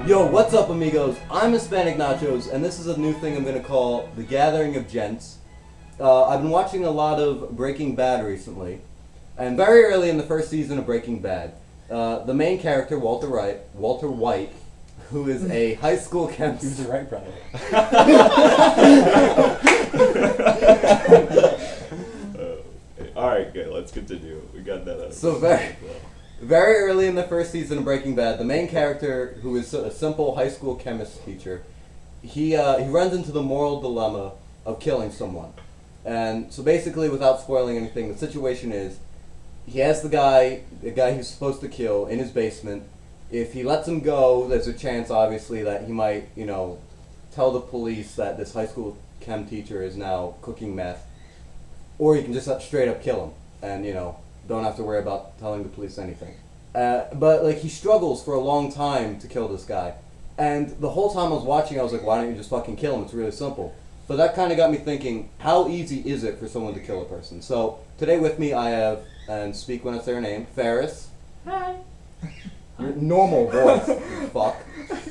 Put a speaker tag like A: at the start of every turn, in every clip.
A: Yo, what's up, amigos? I'm Hispanic Nachos, and this is a new thing I'm going to call the Gathering of Gents. I've been watching a lot of Breaking Bad recently, and very early in the first season of Breaking Bad, the main character, Walter White, who is a high school chemist.
B: He was the Wright brother.
C: Alright, good. Let's continue. We got that out.
A: So very early in the first season of Breaking Bad, the main character, who is a simple high school chemist teacher, he runs into the moral dilemma of killing someone. And so basically, without spoiling anything, the situation is, he has the guy he's supposed to kill in his basement. If he lets him go, there's a chance, obviously, that he might, tell the police that this high school chem teacher is now cooking meth. Or he can just straight up kill him, and, don't have to worry about telling the police anything. But he struggles for a long time to kill this guy. And the whole time I was watching, I was like, why don't you just fucking kill him? It's really simple. But that kind of got me thinking, how easy is it for someone to kill a person? So today with me I have, and speak when I say her name, Faris.
D: Hi.
A: Your normal voice, you fuck.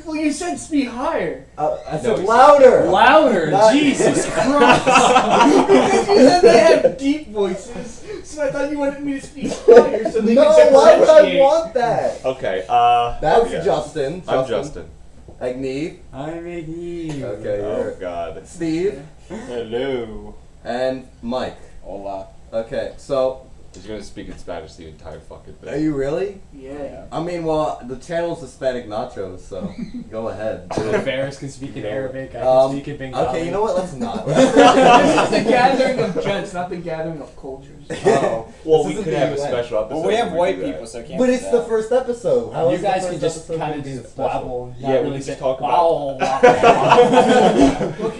D: Well, you said speak higher.
A: I said louder.
D: Louder?
A: Not-
D: Jesus Christ. Because you said they have deep voices, so I thought you wanted me to speak higher so they
A: No,
D: could
A: why would I
D: differentiate.
A: want that?
C: Okay,
A: That's
C: yeah.
A: Justin.
C: I'm Justin.
A: Agniv.
B: I'm Agniv.
A: Okay,
C: Oh,
A: you're
C: God.
A: Steve.
C: Hello.
A: And Mike.
E: Hola.
A: Okay, so,
C: He's gonna speak in Spanish the entire fucking thing.
A: are you really?
D: Yeah.
A: I mean, well, the channel's Hispanic Nachos, so go ahead.
B: Faris can speak in Arabic, I can speak in Bengali.
A: Okay, you know what? Let's not.
D: This is the gathering of gents, not the gathering of cultures.
A: Oh.
C: Well,
A: This
C: we
A: isn't
C: could have a
A: the UN.
C: special episode.
E: Well, we have
C: where
E: white
C: do that.
E: people, so it can't
A: But
E: be
A: it's
E: that.
A: the first episode. How
B: You
A: is the
B: guys
A: first
B: can just
A: episode
B: kind of
A: gonna be
B: just
A: special?
B: blabble, not
C: Yeah, we
B: really
C: can
B: say,
C: just talk
B: wow.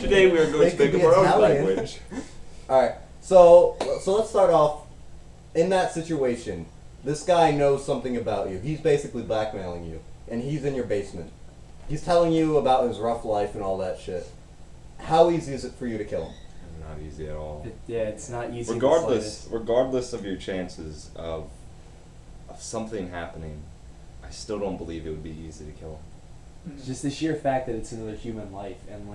C: Today we are going to
A: They could
C: speak
A: be
C: of our own
A: Italian.
C: language.
A: Alright, so let's start off. In that situation, this guy knows something about you. He's basically blackmailing you, and he's in your basement. He's telling you about his rough life and all that shit. How easy is it for you to kill him?
C: Not easy at all.
B: Yeah, it's not easy. in the
C: Regardless of your chances of something happening, I still don't believe it would be easy to kill him.
B: slightest. Just the sheer fact that it's another human life, and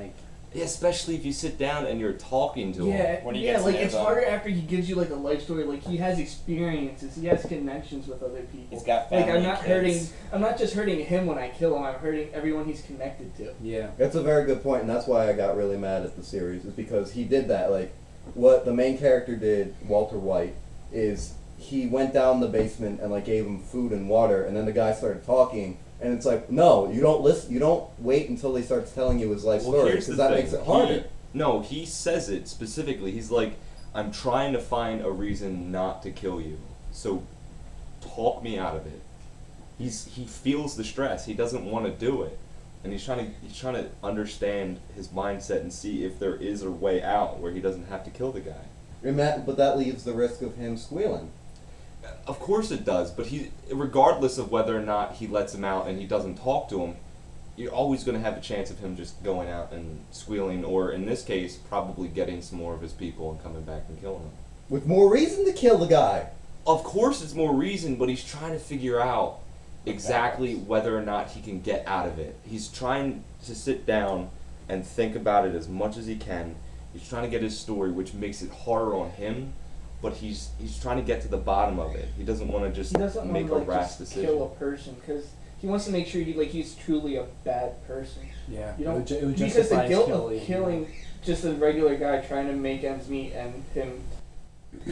C: Yeah, especially if you sit down and you're talking to him.
D: Yeah,
E: When he
D: yeah,
E: gets
D: like
E: there,
D: it's
E: though.
D: harder after he gives you like a life story. Like he has experiences, he has connections with other people.
E: He's got
D: Like
E: family
D: I'm not
E: kids.
D: hurting. I'm not just hurting him when I kill him. I'm hurting everyone he's connected to.
B: yeah.
A: That's a very good point, and that's why I got really mad at the series, is because he did that. Like, what the main character did, Walter White, is he went down the basement and gave him food and water, and then the guy started talking, and it's like, no, you don't listen, you don't wait until he starts telling you his life story,
C: here's
A: because
C: the
A: that
C: thing.
A: makes it harder.
C: He says it specifically. He's like, I'm trying to find a reason not to kill you. So talk me out of it. He feels the stress. He doesn't want to do it. And he's trying to understand his mindset and see if there is a way out where he doesn't have to kill the guy.
A: But that leaves the risk of him squealing.
C: Of course it does, but regardless of whether or not he lets him out and he doesn't talk to him, you're always going to have a chance of him just going out and squealing, or in this case, probably getting some more of his people and coming back and killing him.
A: With more reason to kill the guy.
C: Of course it's more reason, but he's trying to figure out exactly whether or not he can get out of it. He's trying to sit down and think about it as much as he can. He's trying to get his story, which makes it harder on him, but he's trying to get to the bottom of it. He doesn't want to just
D: He doesn't
C: make
D: want
C: a
D: to
C: rash
D: just
C: decision.
D: kill a person because he wants to make sure he's truly a bad person.
B: Yeah.
D: You don't
B: it would
D: because
B: justify
D: the guilt
B: killing,
D: of killing just a regular guy trying to make ends meet and him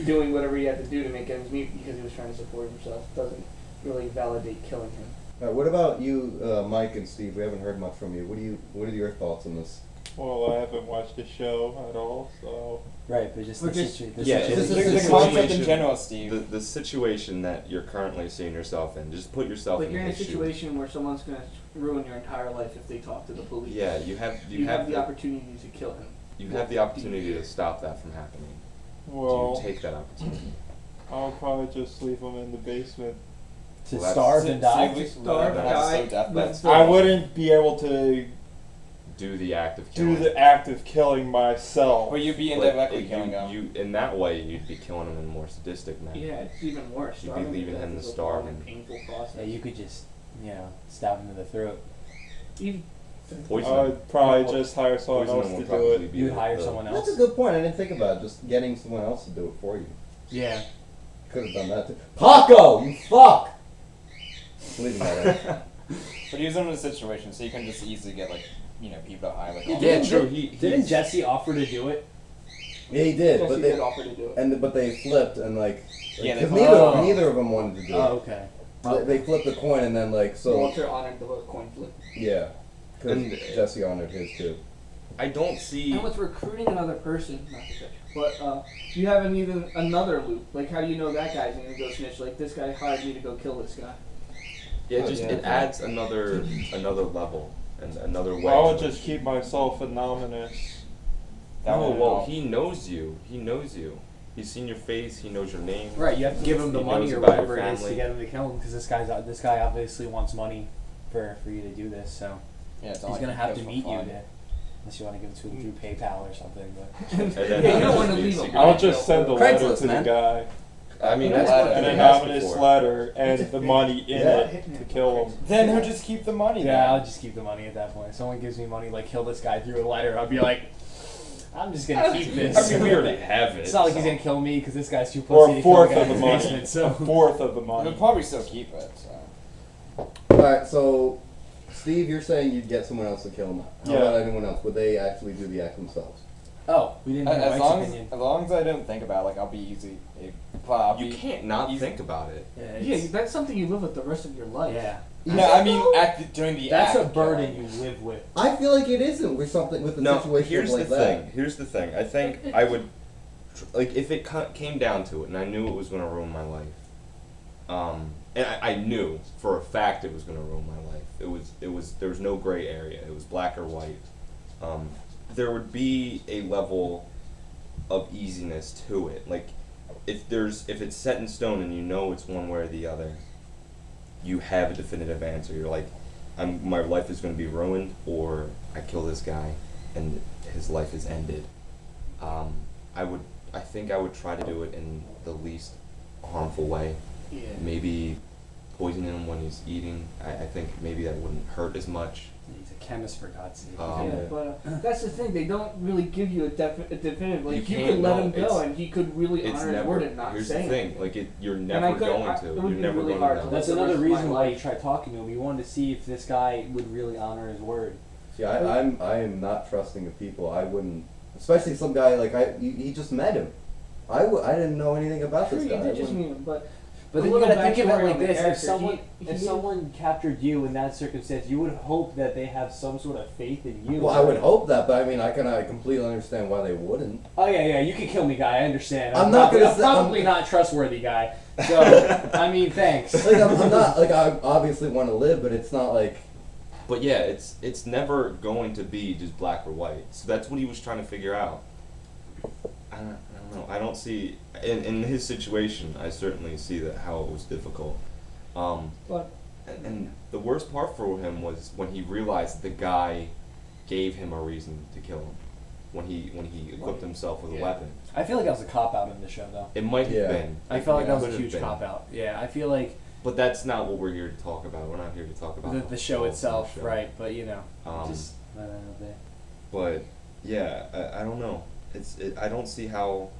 D: doing whatever he had to do to make ends meet because he was trying to support himself doesn't really validate killing him.
A: What about you, Mike and Steve? We haven't heard much from you. What are your thoughts on this?
F: Well, I haven't watched the show at all, so...
B: Right, but just
D: Or
B: the
D: just-
B: situation.
C: Yeah,
A: This
E: The,
A: is
E: the concept in
C: situation-
E: general, Steve.
C: The situation that you're currently seeing yourself in, just put yourself
D: Like
C: in
D: you're in a
C: his shoes.
D: situation where someone's going to ruin your entire life if they talk to the police.
C: Yeah, you have
D: the opportunity to kill him.
C: you have the opportunity to stop that from happening.
F: Well,
C: Do you take that opportunity?
F: I'll probably just leave them in the basement.
B: To
C: Well, that's-
B: starve and die?
D: Starve,
C: That's
D: die,
E: so death.
D: that's
F: I wouldn't be able to
C: Do the act of
F: do
C: killing.
F: the act of killing myself.
E: Or you'd be
C: But
E: indirectly killing him.
C: you in that way you'd be killing him in a more sadistic manner.
D: Yeah, it's even worse.
C: You'd be leaving him to starve and-
D: painful process.
B: Yeah, you could just, stab him in the throat.
C: Poison.
F: I would probably just hire someone else
C: Poison
F: to
C: would
F: do
C: probably
F: it.
C: be
B: You'd
C: the-
B: hire
C: the-
B: someone
A: That's
B: else.
A: a good point. I didn't think about it. Just getting someone else to do it for you.
B: Yeah.
A: Could have done that too. Paco, you fuck! Leaving that out.
E: But he was in a situation, so you can just easily get people to hire all
C: Yeah,
E: the-
C: true.
B: Didn't Jesse offer to do it?
A: Yeah, he did,
D: Jesse
A: but they
D: did offer to do it.
A: but they flipped and
E: Yeah, they
A: because
E: flipped.
A: neither of them wanted to do
B: Oh,
A: it.
B: okay.
A: They flipped the coin and then so
D: Walter honored the coin flip.
A: yeah, because
C: And-
A: Jesse honored his too.
C: I don't see.
D: And with recruiting another person, not to touch, but you have even another loop. Like, how do you know that guy's gonna go snitch? Like, this guy hired me to go kill this guy.
C: Yeah,
A: Oh,
C: just
A: yeah.
C: it adds another level and another way.
F: I would
C: to
F: just keep myself anonymous.
E: That
C: No,
E: would
C: well,
E: help.
C: he knows you. He knows you. He's seen your face. He knows your name.
B: Right, you have to give him the
C: He
B: money
C: knows
B: or
C: about your
B: whatever it is to
C: family.
B: get him to kill him, because this guy obviously wants money for you to do this, so
E: Yeah, it's not
B: he's
E: like
B: gonna
E: he
B: have
E: kills
B: to
E: for
B: meet you
E: fun.
B: to, unless you want to give it to him through PayPal or something. But
C: And then
D: Yeah, you don't
C: just
D: want to
C: be a
D: leave him.
C: secret.
F: I'll just send a letter
A: Craigslist,
F: to the
A: man.
F: guy.
C: I mean,
D: That's
C: that's
D: what
C: what
F: An
C: they
D: they
C: asked
F: anonymous
C: for.
F: letter and the money in
A: Yeah.
F: it to kill him.
E: Then he'll just keep the money.
B: yeah, I'll
E: then.
B: just keep the money at that point. If someone gives me money, like kill this guy through a letter, I'll be like, I'm just gonna keep this.
C: I mean, we already have it.
B: It's not like he's
C: so-
B: gonna kill me because this guy's too
F: Or
B: pussy
F: a
B: to kill the
F: fourth
B: guy
F: of
B: in
F: the
B: his
F: money.
B: basement.
F: A
B: So
F: fourth of the
E: He'll
F: money.
E: probably still keep it. So.
A: All right, so Steve, you're saying you'd get someone else to kill him. How
F: Yeah.
A: about anyone else? Would they actually do the act themselves?
B: oh, we didn't hear
E: As
B: Mike's
E: long
B: opinion.
E: as long as I don't think about it, like I'll be easy. I'll
C: You
E: be-
C: can't not
E: easy.
C: think about it.
D: Yeah, that's something you live with the rest of your life.
B: Yeah,
E: No, I mean during the
B: that's
E: act
B: a
E: of
B: burden
E: killing.
B: you live with.
A: I feel like it isn't with something with a
C: No,
A: situation
C: here's
A: like
C: the
A: that.
C: thing. Here's the thing. I think I would, like, if it came down to it, and I knew it was going to ruin my life, and I knew for a fact it was going to ruin my life. There was no gray area. It was black or white. There would be a level of easiness to it. Like, if it's set in stone and you know it's one way or the other, you have a definitive answer. You're like, my life is going to be ruined, or I kill this guy and his life is ended. I think I would try to do it in the least harmful way.
D: Yeah.
C: Maybe poisoning him when he's eating. I think maybe that wouldn't hurt as much.
B: He's a chemist, for God's sake.
C: Um,
D: Yeah, but that's the thing. They don't really give you a definitive. Like, you
C: can't
D: could let
C: know.
D: him go,
C: It's-
D: and he could really
C: It's
D: honor his
C: never.
D: word and not
C: Here's
D: say
C: the thing.
D: anything.
C: Like you're
D: I
C: never
D: could-
C: going
D: I-
C: to.
D: it would
C: You're
D: be
C: never
D: really
C: going
D: hard
C: to
D: to
C: know.
B: That's
D: the
B: another
D: rest of my
B: reason why you
D: life.
B: tried talking to him. You wanted to see if this guy would really honor his word.
A: See, I am not trusting of people. I wouldn't, especially some guy like he just met him. I didn't know anything about
D: Sure,
A: this
D: you
A: guy. I
D: did just
A: wouldn't-
D: meet him, but
B: But
D: a
B: then you
D: little
B: gotta think of
D: backstory
B: it like
D: on the
B: this: if
D: character.
B: someone
D: He-
B: someone captured you in that circumstance, you would hope that they have some sort of faith in you.
A: Well, I would hope that, but I mean, I completely understand why they wouldn't.
B: Oh yeah, you can kill me, guy. I understand.
A: I'm not gonna
B: I'm
A: say-
B: probably
A: I'm-
B: not trustworthy, guy. So I mean, thanks.
A: Like I'm not like I obviously want to live, but it's not like
C: But yeah, it's never going to be just black or white. So that's what he was trying to figure out. I don't know. I don't see in his situation. I certainly see that how it was difficult.
D: But
C: And the worst part for him was when he realized the guy gave him a reason to kill him. When he equipped himself with a
E: Yeah.
C: weapon.
B: I feel like that was a cop out in the show, though.
C: It might have
A: Yeah.
C: been.
B: I felt like that was
C: Could
B: a
C: have
B: huge
C: been.
B: cop out. Yeah, I feel like
C: But that's not what we're here to talk about. We're not here to talk about
B: the show
C: whole
B: itself,
C: show.
B: right? But you know,
C: Um,
B: just I don't know.
C: But yeah, I don't know. I don't see how.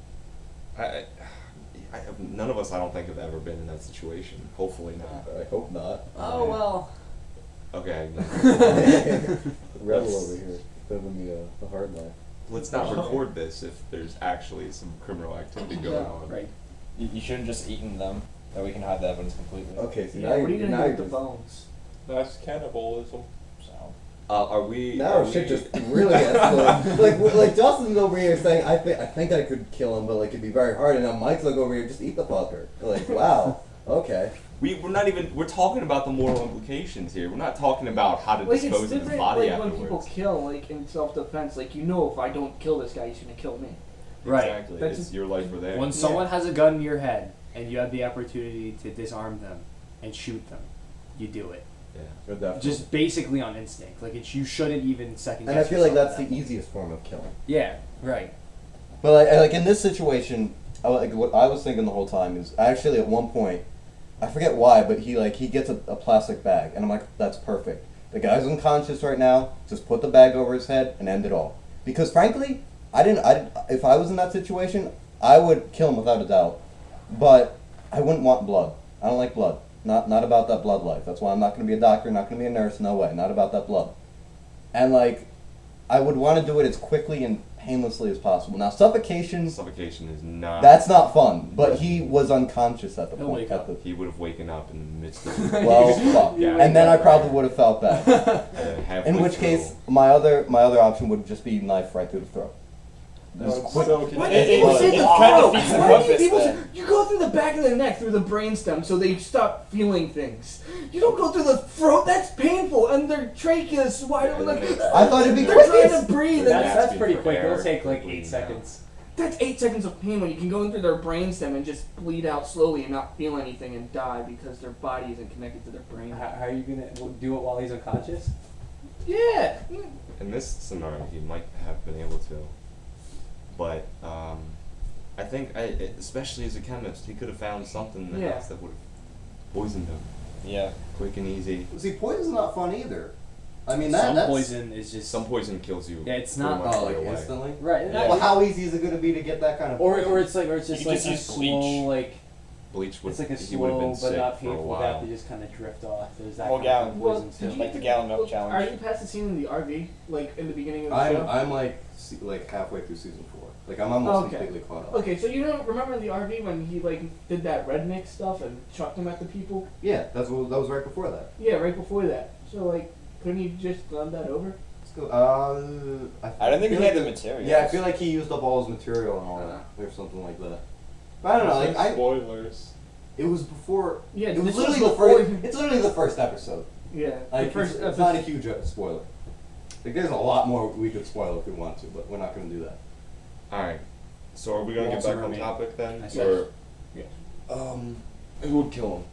C: None of us, I don't think, have ever been in that situation. Hopefully not.
A: I hope not.
B: Oh well.
C: Okay.
A: Rebel over here giving me the hard life.
C: Let's not record this if there's actually some criminal activity going
D: Yeah,
C: on.
B: Right.
E: You shouldn't just eaten them. That we can hide the evidence completely.
A: Okay, so
D: yeah,
A: now
D: what are you
A: you're
D: gonna
A: now
D: do with
A: you're
D: the
A: just,
D: bones?
F: That's cannibalism.
E: So.
C: Are we?
A: now
C: are
A: shit
C: we-
A: just really escalated. like Justin's over here saying I think I could kill him, but like it'd be very hard, and now Mike's like over here just eat the fucker. Like wow, okay.
C: We're not even. We're talking about the moral implications here. We're not talking about how to
D: Like, it's
C: dispose of his
D: different,
C: body
D: like when people
C: afterwards.
D: kill, like in self-defense. Like, you know, if I don't kill this guy, he's gonna kill me.
B: Right.
C: Exactly.
D: That's
C: It's your life or theirs.
B: When someone has a gun in your head and you have the opportunity to disarm them and shoot them, you do it.
C: Yeah.
A: Or definitely.
B: Just basically on instinct. Like you shouldn't even second.
A: And I
B: guess
A: feel like
B: yourself
A: that's
B: with
A: the
B: that.
A: easiest form of killing.
B: Yeah. Right.
A: But like in this situation, like what I was thinking the whole time is actually at one point, I forget why, but he gets a plastic bag, and I'm like, that's perfect. The guy's unconscious right now. Just put the bag over his head and end it all. Because frankly, if I was in that situation, I would kill him without a doubt. But I wouldn't want blood. I don't like blood. Not about that blood life. That's why I'm not going to be a doctor, not going to be a nurse, no way. Not about that blood. And like, I would want to do it as quickly and painlessly as possible. Now, suffocation
C: Suffocation is not.
A: that's not fun, but he was unconscious at the
B: He'll
A: point.
B: wake up.
C: He would have waken up in the midst of.
A: Well, fuck.
B: Yeah.
A: And then I probably would have felt bad.
C: halfway
A: In which
C: through.
A: case, my other option would just be knife right through the throat. Just
F: it's
A: quick.
F: so
D: Why do
F: confusing.
D: you people say the
E: It kind of
D: throat?
E: defeats the
D: Why do you
E: purpose
D: people say
E: then.
D: you go through the back of the neck, through the brainstem, so they stop feeling things? You don't go through the throat. That's painful, and their trachea is wide open. Like,
A: I thought it'd be
D: they're
A: quick.
D: trying to breathe. And
B: That's
C: Asking
B: pretty
C: for
B: quick.
C: air
B: It'll take like
C: quickly
B: 8
C: now.
B: seconds.
D: that's 8 seconds of pain when you can go in through their brainstem and just bleed out slowly and not feel anything and die because their body isn't connected to their brain.
B: How are you gonna do it while he's unconscious?
D: Yeah.
C: In this scenario, he might have been able to, but I think, especially as a chemist, he could have found something in the
D: Yeah.
C: house that would have poisoned him,
E: Yeah.
C: quick and easy.
A: See, poison's not fun either. I mean,
B: Some
A: that's
B: poison is just
C: Some poison kills you.
B: Yeah, it's
C: pretty
B: not-
C: much
A: Oh,
C: right
A: like
C: away.
A: instantly.
B: right.
E: Yeah.
A: Well, how easy is it going to be to get that kind of?
B: Or
A: poison?
B: it's just
E: You
B: like
E: just
B: a
E: use
B: slow
E: bleach.
B: like
C: Bleach would.
B: it's like a
C: he would have
B: slow
C: been
B: but
C: sick
B: not
C: for a
B: painful
C: while.
B: death. They just kind of drift off. There's that
E: Well,
B: kind of
E: yeah.
B: poison still.
E: Like the gallon milk challenge.
D: Are you past the scene in the RV, like in the beginning of the show?
A: I'm like halfway through season 4. Like I'm almost
D: Okay.
A: completely caught up.
D: Okay, so you don't remember in the RV when he like did that redneck stuff and chucked them at the people?
A: Yeah, that was right before that.
D: Yeah, right before that. So like, couldn't he just done that over?
A: Let's go.
E: I don't think
A: feel
E: he had
A: like
E: the materials.
A: Yeah, I feel like he used up all his material and all that, or something like that. But I don't know. Like
F: Spoilers.
A: it was before.
D: Yeah,
A: it was
D: this
A: literally
D: was
A: the
D: before-
A: first. It's literally the first episode.
D: Yeah,
A: Like
D: the first
A: it's not a huge spoiler. Like there's a lot more we could spoil if we want to, but we're not going to do that.
C: All right. So are we gonna get
B: Walter
C: back on
B: Mermaid.
C: topic then,
B: I said-
C: or
A: Yeah.
C: who would kill him?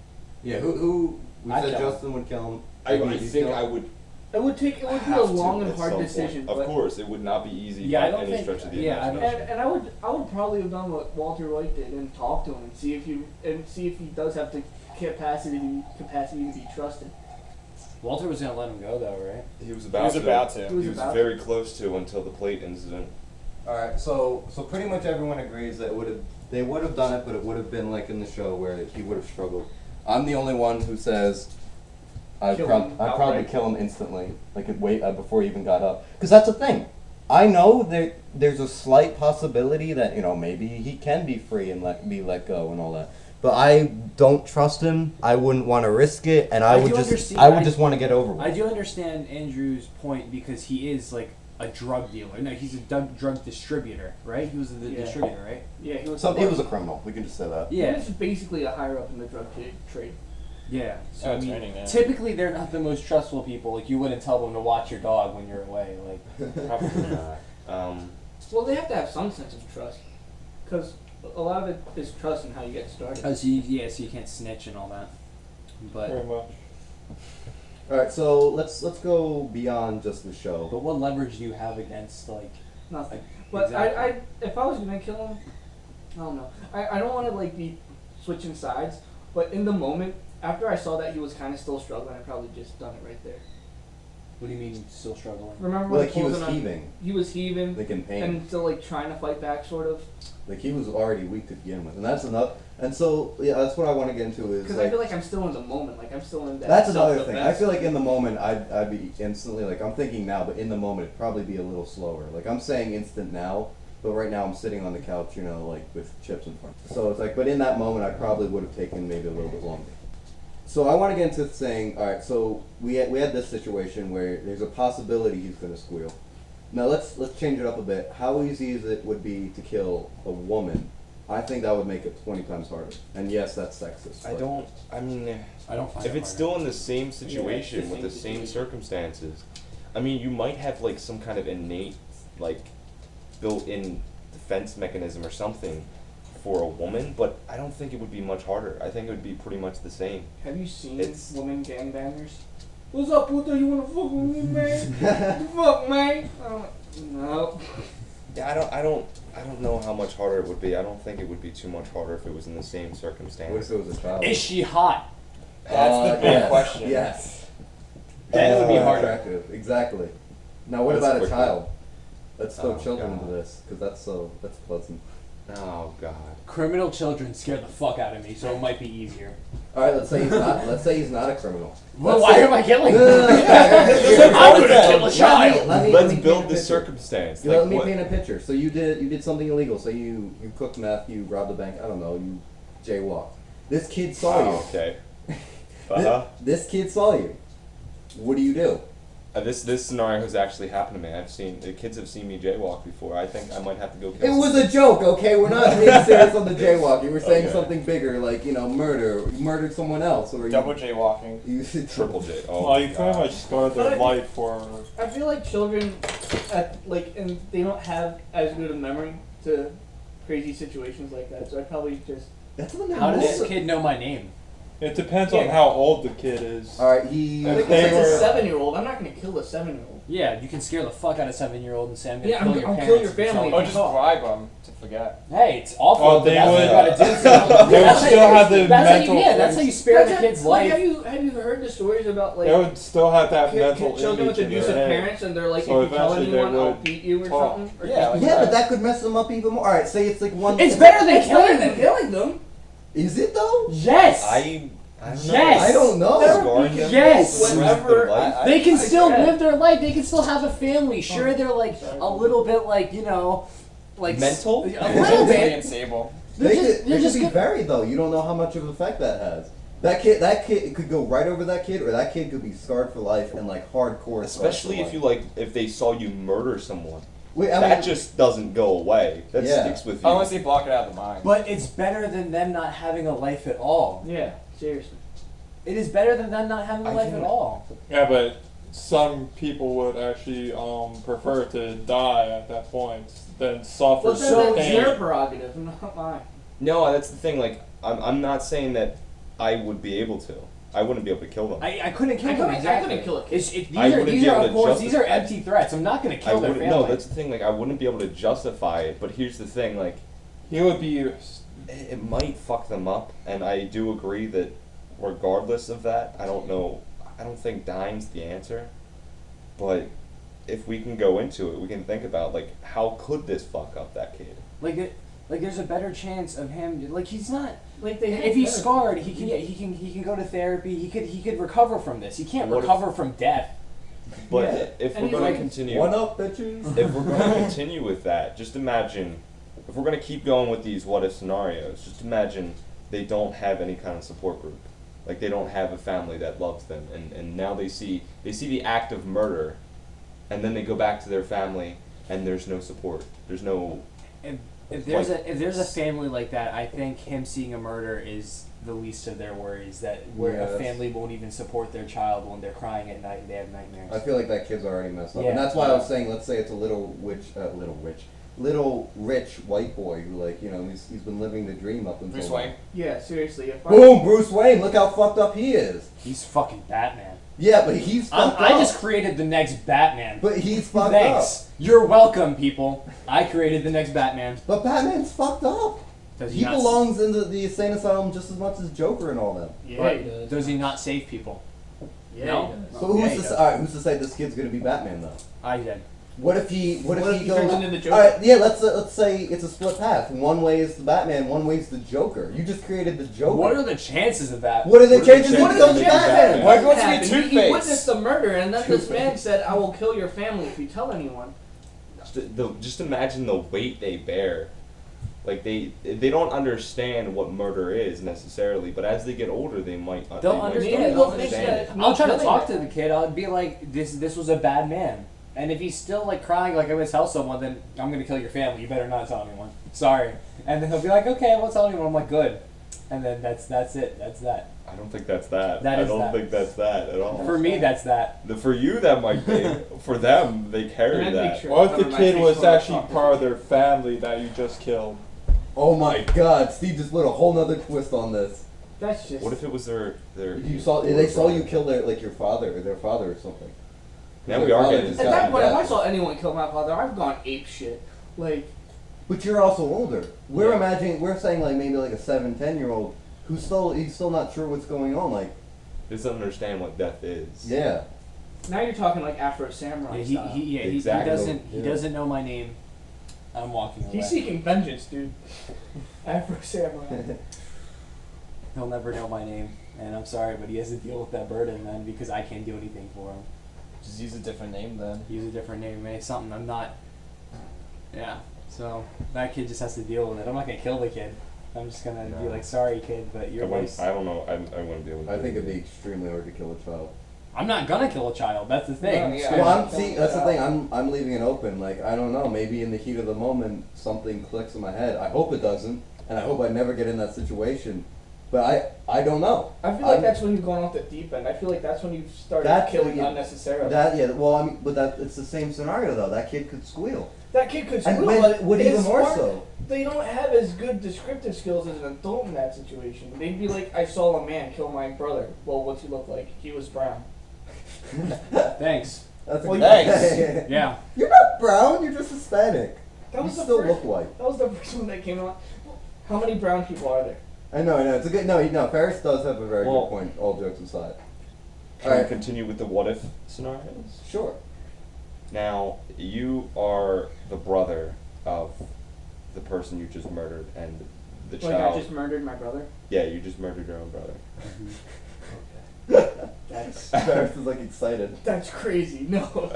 A: Yeah. Who? We
B: I'd
A: said
B: kill him.
A: Justin would kill him.
C: I
A: Agniv, you'd
C: think
A: kill
C: I
A: him?
C: would.
D: It would be a
C: have
D: long
C: to
D: and
C: at
D: hard
C: some
D: decision.
C: point.
D: But
C: Of course, it would not be easy
B: Yeah, I
C: by
B: don't
C: any
B: think-
C: stretch of the
B: yeah, I don't-
C: imagination.
D: and I would probably have done what Walter White did and talk to him and see if he does have the capacity to be trusted.
B: Walter was gonna let him go though, right?
C: He was
E: He
C: about
E: was
C: to.
E: about to.
D: He was
C: He was
D: about
C: very close to until the plate incident.
A: All right, so pretty much everyone agrees that they would have done it, but it would have been like in the show where he would have struggled. I'm the only one who says I'd
D: Kill
A: probably
D: him outright.
A: kill him instantly, like wait before he even got up, because that's the thing. I know that there's a slight possibility that maybe he can be free and be let go and all that. But I don't trust him. I wouldn't want to risk it, and I
B: I
A: would
B: do
A: just
B: understand-
A: I would
B: I-
A: just want to get over with.
B: I do understand Andrew's point because he is like a drug dealer. No, he's a drug distributor, right? He was the
D: Yeah.
B: distributor, right?
D: Yeah, he was.
A: So he was a criminal. We can just say that.
D: He
B: Yeah.
D: was basically a higher up in the drug trade.
B: Yeah. So
E: Oh,
B: I mean,
E: training, yeah.
B: typically they're not the most trustful people. Like you wouldn't tell them to watch your dog when you're away. Like
C: Probably not.
D: Well, they have to have some sense of trust, because a lot of it is trust in how you get started.
B: so you can't snitch and all that.
F: Very
B: But
F: much.
A: All right, so let's go beyond just the show.
B: what leverage do you have against like?
D: Nothing. But
B: Exactly.
D: if I was gonna kill him, I don't know. I don't want to like be switching sides, but in the moment after I saw that he was kind of still struggling, I probably just done it right there.
B: What do you mean still struggling?
D: Remember when
A: Like
D: I
A: he
D: pulled
A: was
D: him on-
A: heaving,
D: He was heaving
A: like in pain.
D: and still like trying to fight back, sort of.
A: Like he was already weak to begin with, and that's enough. And so yeah, that's what I want to get into is
D: Because
A: like
D: I feel like I'm still in the moment. Like I'm still in that.
A: that's another thing.
D: self-defense.
A: I feel like in the moment I'd be instantly like I'm thinking now, but in the moment it'd probably be a little slower. Like I'm saying instant now, but right now I'm sitting on the couch, like with chips in front. So it's like, but in that moment I probably would have taken maybe a little bit longer. So I want to get into saying, all right, so we had this situation where there's a possibility he's going to squeal. Now let's change it up a bit. How easy is it would be to kill a woman? I think that would make it 20 times harder. And yes, that's sexist.
C: I
A: but-
C: don't. I mean,
B: I don't find
C: if
B: it
C: it's
B: harder.
C: still in the same situation
D: the
C: with the
D: same
C: same
D: situation.
C: circumstances, I mean, you might have like some kind of innate, like, built-in defense mechanism or something for a woman, but I don't think it would be much harder. I think it would be pretty much the same.
D: Have you seen
C: It's-
D: women gangbangers? What's up, Puto? You wanna fuck with me, man? What the fuck, man? No.
C: Yeah, I don't know how much harder it would be. I don't think it would be too much harder if it was in the same circumstance.
A: What if it was a child?
B: Is she hot?
E: That's the big
A: yes,
E: question.
A: Yes.
B: Then it would be harder.
A: Attractive. Exactly. Now, what
C: That's
A: about a
C: quick.
A: child? Let's throw
C: Oh,
A: children
C: God.
A: into this, because that's pleasant.
C: Oh God.
B: Criminal children scare the fuck out of me, so it might be easier.
A: All right, let's say he's not a criminal.
B: Well,
A: Let's
B: why
A: say-
B: am I killing
A: No,
B: him?
A: no, no, no.
B: I'm gonna kill a child.
A: Let me
C: Let's
A: paint
C: build
A: a
C: the
A: picture.
C: circumstance.
A: Let
C: Like,
A: me
C: what?
A: paint a picture. So you did something illegal. So you cooked meth, you robbed a bank. I don't know. You jaywalked. This kid saw you.
C: Oh, okay. Uh-huh.
A: This kid saw you. What do?
C: This scenario has actually happened to me. The kids have seen me jaywalk before. I think I might have to go kill
A: It was
C: someone.
A: a joke, okay? We're not being serious on the jaywalking. We're saying
C: Okay.
A: something bigger, like murder. You murdered someone else, or
E: Double jaywalking.
A: you
C: Triple J. Oh,
F: Well,
C: my
F: you pretty
C: God.
F: much scarred their life for.
D: I feel like children, and they don't have as good a memory to crazy situations like that. So I probably just.
A: That's what
B: How does this kid know my name?
F: It depends on
D: Yeah.
F: how old the kid is.
A: All right, he.
F: If
D: Like,
F: they
D: if it's
F: were-
D: a 7-year-old, I'm not gonna kill a 7-year-old.
B: Yeah, you can scare the fuck out of 7-year-old and say I'm gonna
D: Yeah,
B: kill
D: I'm-
B: your
D: I'll
B: parents.
D: kill your
B: if you tell
D: family.
B: me
E: Or
B: to
E: just
B: talk.
E: bribe them to forget.
B: Hey, it's awful.
F: Oh,
B: but
F: they
B: that's what
F: would-
B: you gotta do.
F: They would still have the
B: That's how
F: mental.
B: you, yeah, that's how you spare the kid's
D: like,
B: life.
D: have you heard the stories about like
F: They would still have that mental
D: children with
F: image in
D: abusive
F: their head.
D: parents, and they're like,
F: So
D: if you tell
F: eventually they
D: anyone, I'll
F: would
D: beat you or
F: talk.
D: something. Or
E: Yeah, like
A: Yeah,
E: that.
A: but that could mess them up even more. All right, say it's like one.
B: It's better than
D: It's better
B: killing
D: than
B: them.
D: killing them.
A: Is it though?
B: Yes.
C: I don't know.
B: Yes.
A: I don't know.
C: Scarring them?
B: Yes.
C: Lose their
D: Whenever
C: life?
B: They can still
D: yeah.
B: live their life. They can still have a family. Sure,
D: Oh,
B: they're like
D: sorry.
B: a little bit like like
C: Mental?
B: A little
E: Mentally
B: bit.
E: unstable.
A: They
B: just-
A: could,
B: they're
A: they
B: just
A: could be
B: good-
A: buried though. You don't know how much of an effect that has. That kid could go right over that kid, or that kid could be scarred for life and like hardcore.
C: Especially if if they saw you murder someone.
A: Wait, I
C: That
A: mean,
C: just doesn't go away. That
A: Yeah.
C: sticks with you.
E: Unless they block it out of the mind.
B: But it's better than them not having a life at all.
D: Yeah, seriously.
B: It is better than them not having a
C: I
B: life
C: can-
B: at all.
F: Yeah, but some people would actually prefer to die at that point than suffer
D: Well,
F: some
D: then that's their
F: pain.
D: prerogative, not mine.
C: No, that's the thing. Like, I'm not saying that I would be able to. I wouldn't be able to kill them.
B: I couldn't kill
D: I
B: them
D: couldn't- I
B: exactly.
D: couldn't kill a kid.
B: These
C: I wouldn't
B: these
C: be
B: are
C: able
B: of
C: to
B: course these are
C: justify-
B: empty threats. I'm not gonna
C: I
B: kill their
C: wouldn't.
B: family.
C: No, that's the thing. Like, I wouldn't be able to justify it. But here's the thing. Like,
F: He would be.
C: it might fuck them up, and I do agree that regardless of that, I don't know. I don't think dying's the answer. But if we can go into it, we can think about like how could this fuck up that kid?
B: like there's a better chance of him. Like he's not.
D: Like they have
B: If he's
D: therapy.
B: scarred, he can go to therapy. He could recover from this. He can't
C: What if-
B: recover from death.
C: But
D: Yeah.
C: if
D: And
C: we're
D: he's
C: going
D: like,
C: to continue,
A: one up, bitches.
C: if we're going to continue with that, just imagine if we're going to keep going with these what if scenarios. Just imagine they don't have any kind of support group, like they don't have a family that loves them, and now they see the act of murder, and then they go back to their family, and there's no support. There's no.
B: If there's a family like that, I think him seeing a murder is the least of their worries. That where a
A: Yes.
B: family won't even support their child when they're crying at night and they have nightmares.
A: I feel like that kid's already messed up,
B: Yeah.
A: and that's why I was saying, let's say it's a little rich white boy who he's been living the dream up until
E: Bruce
A: now.
E: Wayne.
D: Yeah, seriously. If I,
A: Boom, Bruce Wayne. Look how fucked up he is.
B: He's fucking Batman.
A: Yeah, but he's fucked
B: I
A: up.
B: just created the next Batman.
A: But he's fucked
B: Thanks. You're welcome, people. I created the next Batman.
A: up. But Batman's fucked up.
B: Does
A: He
B: not
A: belongs in the insane asylum just as much as Joker and all them.
D: yeah, he does.
B: Does he not save people?
D: Yeah,
B: No.
D: he does.
A: So
B: Yeah,
A: who's
B: he
A: to
B: does.
A: say? All right, who's to say this kid's gonna be Batman though?
B: I did.
A: What if he
D: What if he
A: goes?
D: turns into the Joker?
A: All right, yeah. Let's say it's a split path. One way is the Batman. One way is the Joker. You just created the Joker.
B: What are the chances of that?
A: What are the
C: What are the
A: chances
C: chances
A: he
C: of
A: becomes
C: making
A: Batman?
C: Batman?
E: Why do you want to be
D: happened? He
E: Two-Face?
D: witnessed the murder, and then this man said, "I will kill your family if you tell anyone."
C: Just imagine the weight they bear. Like they don't understand what murder is necessarily, but as they get older, they might.
B: They'll
C: they might
B: understand.
C: start
B: They'll
C: understanding.
D: understand.
B: I'll try to
D: Killing
B: talk
D: him.
B: to the kid. I'll be like, this was a bad man. And if he's still like crying, like I'm gonna tell someone, then I'm gonna kill your family. You better not tell anyone. Sorry. And then he'll be like, okay, I won't tell anyone. I'm like, good. And then that's it. That's that.
C: I don't think that's that.
B: That
C: I
B: is
C: don't
B: that.
C: think that's that at all.
B: For me, that's that.
C: For you, that might be. For them, they carry
D: And I'd make
C: that.
D: sure-
F: What if the
D: Cover my
F: kid
D: face
F: was
D: when I
F: actually
D: talk to
F: part of
D: him.
F: their family that you just killed?
A: Oh my God! Steve just put a whole nother twist on this.
D: That's just.
C: What if it was their?
A: You saw they saw you kill their father or something.
C: Now
A: Their
C: we are
A: father
C: getting.
A: just
D: At
A: got
D: that point, if I
A: death.
D: saw anyone kill my father, I've gone ape shit. Like,
A: But you're also older. We're
C: Yeah.
A: imagining. We're saying like maybe like a 7-10-year-old who's still not sure what's going on. Like
C: Doesn't understand what death is.
A: yeah.
D: Now you're talking like Afro Samurai
B: Yeah,
D: style.
B: he
C: Exactly.
B: he
A: Yeah.
B: doesn't know my name. I'm walking away.
D: He's seeking vengeance, dude. Afro Samurai.
B: He'll never know my name, and I'm sorry, but he has to deal with that burden, man, because I can't do anything for him.
E: Just use a different name then.
B: Use a different name, man. Something I'm not. Yeah. So that kid just has to deal with it. I'm not gonna kill the kid. I'm just gonna be
C: No.
B: like, sorry, kid, but you're.
C: I don't know. I wouldn't be able to.
A: I
C: do
A: think
C: it.
A: it'd be extremely hard to kill a child.
B: I'm not gonna kill a child. That's the thing.
D: No, yeah.
A: Well, that's the thing. I'm leaving it open. Like, I don't know. Maybe in the heat of the moment, something clicks in my head. I hope it doesn't, and I hope I never get in that situation. But I don't know.
D: I feel like that's when you've gone off the deep end. I feel like that's when you've started
A: That-
D: killing
A: yeah,
D: unnecessarily.
A: Well, I mean, but it's the same scenario though. That kid could squeal,
D: that kid could
A: and
D: squeal,
A: when,
D: but
A: would
D: his
A: even more
D: smart-
A: so.
D: They don't have as good descriptive skills as an adult in that situation. They'd be like, I saw a man kill my brother. Well, what's he look like? He was brown.
B: Thanks.
A: That's
D: Well,
E: thanks.
B: Yeah.
A: You're not brown. You're just Hispanic.
D: That
A: You
D: was the
A: still
D: first,
A: look white.
D: That was the first one that came out. How many brown people are there?
A: I know. It's a good. No. Faris does have a very
C: Well-
A: good point. All jokes aside.
C: Can we
A: Alright.
C: continue with the what if scenarios?
A: Sure.
C: Now, you are the brother of the person you just murdered, and the
D: Like,
C: child.
D: I just murdered my brother?
C: Yeah, you just murdered your own brother.
D: That's
A: Faris is like excited.
D: that's crazy. No.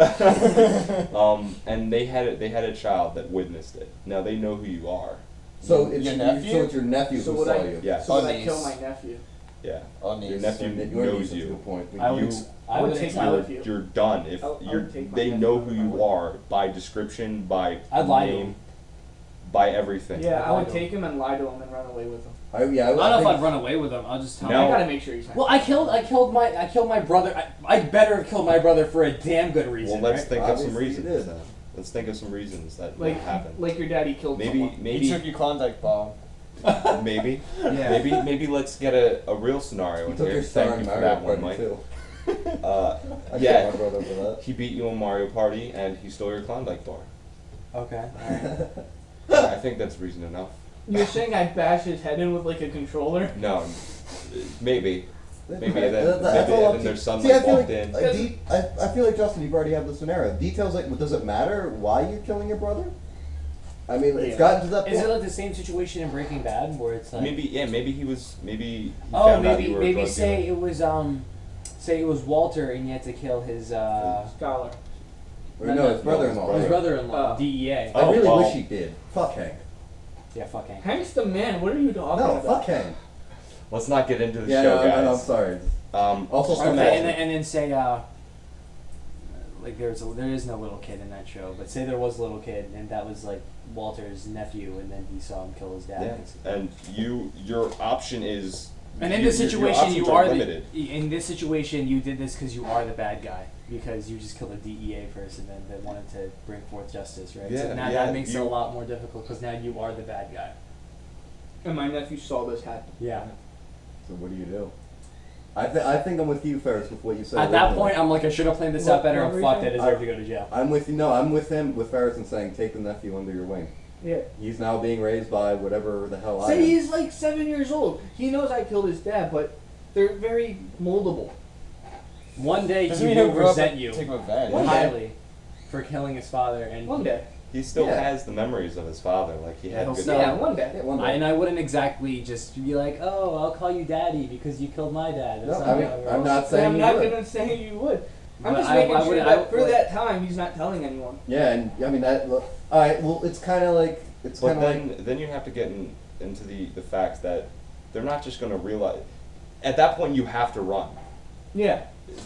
C: And they had a child that witnessed it. Now they know who you are.
A: So it's
E: Your nephew?
A: So it's your nephew
D: So
A: who
D: would
A: saw
D: I-
A: you.
C: Yeah.
D: So would I
E: Niece.
D: kill my nephew?
C: Yeah.
E: On
C: Your
E: these.
C: nephew
A: Your
C: knows
A: niece, that's a
C: you.
A: good point.
B: I would.
C: You-
B: I would
D: take
B: take
D: my
B: my.
D: nephew.
C: You're done. If
D: I would
C: you're,
D: take my
C: they
D: nephew
C: know
D: over
C: who
D: my
C: you
D: brother.
C: are by description, by
B: I'd lie to
C: name,
B: him.
C: by everything.
D: Yeah, I
B: Lie
D: would
B: to
D: take him and lie to him and run away with him.
A: I
B: I don't know if
A: think-
B: I'd run away with him. I'll just tell
C: No.
B: him.
D: I gotta make sure he's not.
B: Well, I killed my brother. I better have killed my brother for a damn good reason.
C: Well, let's
B: right?
C: think of some
A: Obviously you
C: reasons.
A: did.
C: Then. Let's think of some reasons that
D: like
C: might happen.
D: like your daddy killed someone.
E: He took your Klondike bomb.
C: Maybe.
B: Yeah.
C: Maybe let's get a real scenario
A: He
C: in
A: took
C: here.
A: your star
C: Thank
A: in
C: you for
A: Mario
C: that one,
A: Party
C: Mike.
A: too. I
C: Yeah.
A: killed my brother for that.
C: He beat you in Mario Party and he stole your Klondike bar.
B: Okay. Alright.
C: I think that's reason enough.
D: You're saying I bash his head in with like a controller?
C: No, maybe. Maybe
A: Right.
C: then,
A: That's
C: maybe
A: all up
C: then
A: to-
C: their son
A: See, I
C: like
A: feel
C: walked
A: like,
C: in.
A: I feel like Justin, you've already have the scenario. Details like, does it matter why you're killing your brother? I mean, it's
D: Yeah.
A: gotten to that
B: Is it
A: point.
B: like the same situation in Breaking Bad where it's like?
C: Maybe he
B: Oh,
C: found out
B: maybe
C: you were a
B: maybe
C: drug
B: say
C: dealer.
B: it was Walter and you had to kill his
D: Scholar.
A: Or no, his brother-in-law.
C: his
B: his brother-in-law,
D: Oh.
B: DEA.
A: I
C: Oh,
A: really
C: well.
A: wish he did. Fuck Hank.
B: Yeah, fuck Hank.
D: Hank's the man. What are you talking
A: No,
D: about?
A: fuck Hank.
C: Let's not get into the
A: Yeah,
C: show,
A: no,
C: guys.
A: no, I'm sorry. Also,
B: Okay,
A: Stone
B: and then say like there is no little kid in that show, but say there was a little kid and that was like Walter's nephew, and then he saw him kill his dad.
C: Yeah.
B: basically.
C: And your option is.
B: And in
C: your-
B: this
C: your
B: situation,
C: options
B: you are
C: limited.
B: in this situation you did this because you are the bad guy because you just killed a DEA person that wanted to bring forth justice, right? So
C: Yeah,
B: now
C: yeah,
B: that makes it a
C: you-
B: lot more difficult because now you are the bad guy.
D: And my nephew saw this happen.
B: Yeah.
A: So what do you do? I think I'm with you, Ferris, with what you said.
B: At that
A: originally.
B: point, I'm like, I should have planned this
D: What-
B: out better,
D: what
B: and
D: were you
B: fuck,
D: saying?
B: I deserve to go to jail.
A: I'm with you. No, I'm with him, with Ferris, and saying take the nephew under your wing.
D: Yeah.
A: He's now being raised by whatever the hell I
D: Say
A: am.
D: he's like 7 years old. He knows I killed his dad, but they're very moldable.
B: One day
E: Doesn't
B: he
E: mean
B: will
E: he'll grow up
B: resent
E: and
B: you
E: take revenge.
D: One day.
B: highly for killing his father, and
D: One day.
C: He still
A: Yeah.
C: has the memories of his father. Like he had
B: He'll
C: good.
B: still-
D: Yeah, one day.
A: Yeah, one day.
B: And I wouldn't exactly just be like, oh, I'll call you daddy because you killed my dad.
A: No,
B: That's
A: I
B: not
A: mean,
B: how it
A: I'm
B: works.
A: not saying
D: I'm
A: you
D: not
A: would.
D: gonna say you would. I'm
B: But
D: just
B: I
D: making
B: would-
D: sure
B: I
D: that for
B: would-
D: that time he's not telling anyone.
A: Yeah, and I mean that. Look, all right. Well, it's kind of like it's
C: But
A: kind of like
C: then you have to get into the fact that they're not just going to realize. At that point, you have to run.
D: Yeah.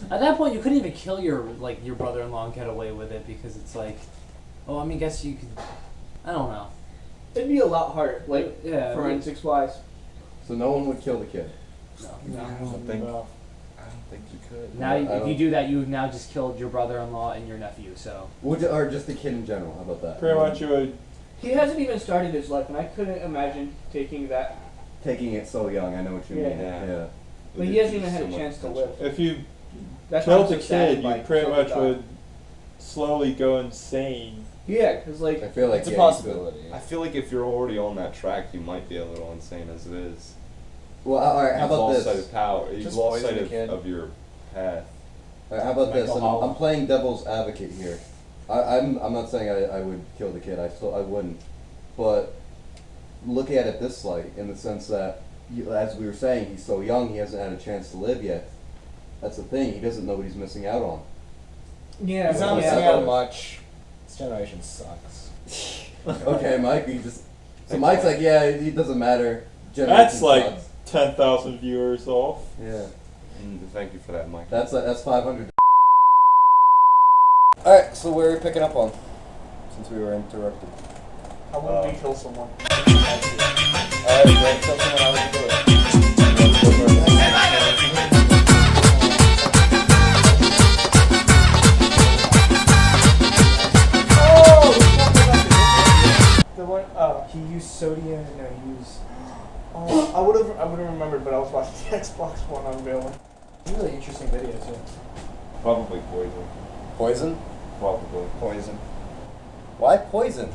B: At that point, you couldn't even kill your brother-in-law and get away with it because it's like, oh, I mean, guess you could. I don't know.
D: It'd be a lot harder, like
B: Yeah,
D: forensics wise.
A: so no one would kill the kid.
B: No.
C: I don't think you could.
B: Now,
A: I
B: if
A: don't-
B: you do that, you've now just killed your brother-in-law and your nephew. So
A: Or just the kid in general. How about that?
F: Pretty much you would.
D: He hasn't even started his life, and I couldn't imagine taking that.
A: Taking it so young. I know what you
D: Yeah.
A: mean.
C: Yeah.
A: Yeah.
D: But he hasn't even had a chance to live.
F: If you
D: That's why I'm
F: killed
D: so
F: the
D: sad
F: kid,
D: by
F: you pretty
D: someone
F: much
D: died.
F: would slowly go insane.
D: Yeah, because like
A: I feel like
E: It's a
A: yeah,
E: possibility.
C: I feel like if you're already on that track, you might be a little insane as it is.
A: Well, all right. How
C: You've
A: about
C: lost sight
A: this?
C: of power. You've
E: Just
C: lost
E: poison
C: sight
E: the kid.
C: of your path.
A: Alright, how about
B: Might
A: this?
B: go
A: And
B: hollow.
A: I'm playing devil's advocate here. I'm not saying I would kill the kid. I wouldn't. But look at it this light, in the sense that, as we were saying, he's so young, he hasn't had a chance to live yet. That's the thing. He doesn't know what he's missing out on.
B: Yeah,
E: He's not
A: yeah.
E: missing out much. This generation sucks.
A: Okay, Mike, you just. So Mike's like, yeah, it doesn't matter.
F: That's
A: Generation
F: like
A: sucks.
F: 10,000 viewers off.
A: Yeah.
C: Thank you for that, Mike.
A: That's 500. Alright, so where are we picking up on? Since we were interrupted.
D: How would we kill someone?
A: Alright, you ready to tell someone how would you do it?
D: The one,
B: He used sodium. No, he used.
D: I would have remembered, but I was watching the Xbox One unveiling.
B: Really interesting video too.
C: Probably poison.
A: Poison?
C: Probably.
E: Poison.
A: Why poison?